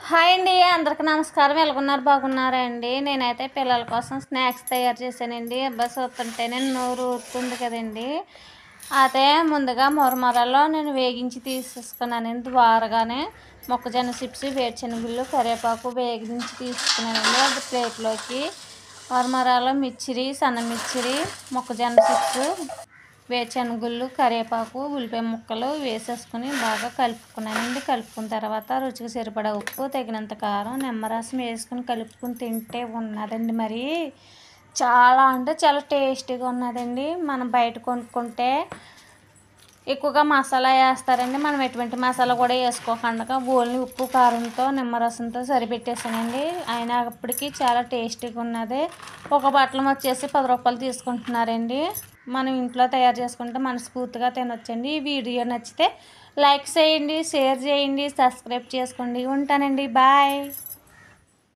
Hi అండి, అందరికి నమస్కారం. ఎలాగున్నారు? బాగున్నారా అండి? నేనైతే పిల్లల కోసం స్నాక్స్ తయారు చేశానండి. అబ్బాయి చూస్తుంటేనే నోరు ఊరుతుంది కదండి. అదే ముందుగా మొరమరలో నేను వేగించి తీసేసుకున్నానండి. ద్వారగానే మొక్కజొన్న చిప్స్, వేరుశనగుళ్ళు, కరివేపాకు వేగించి తీసుకున్నానండి. అది ప్లేట్లోకి మొరమరాలో మిర్చిరి, సన్న మిర్చిరి, మొక్కజొన్న చిప్స్, వేరుశనగుళ్ళు, కరివేపాకు, ఉల్లిపాయ ముక్కలు వేసేసుకుని బాగా కలుపుకున్నానండి. కలుపుకున్న తర్వాత రుచికి సరిపడా ఉప్పు, తగినంత కారం, నిమ్మరసం వేసుకుని కలుపుకుని తింటే ఉన్నదండి. మరి చాలా అంటే చాలా టేస్టీగా ఉన్నదండి. మనం బయట కొనుక్కుంటే ఎక్కువగా మసాలా వేస్తారండి. మనం ఎటువంటి మసాలా కూడా వేసుకోకుండా ఓన్లీ ఉప్పు, కారంతో, నిమ్మరసంతో సరిపెట్టేసానండి. అయినప్పటికీ చాలా టేస్టీగా ఉన్నది. ఒక బట్టలం వచ్చేసి 10 రూపాయలు తీసుకుంటున్నారండి. మనం ఇంట్లో తయారు చేసుకుంటే మనస్ఫూర్తిగా తినొచ్చండి. ఈ వీడియో నచ్చితే లైక్ చేయండి, షేర్ చేయండి, సబ్స్క్రైబ్ చేసుకోండి. ఉంటానండి, బాయ్.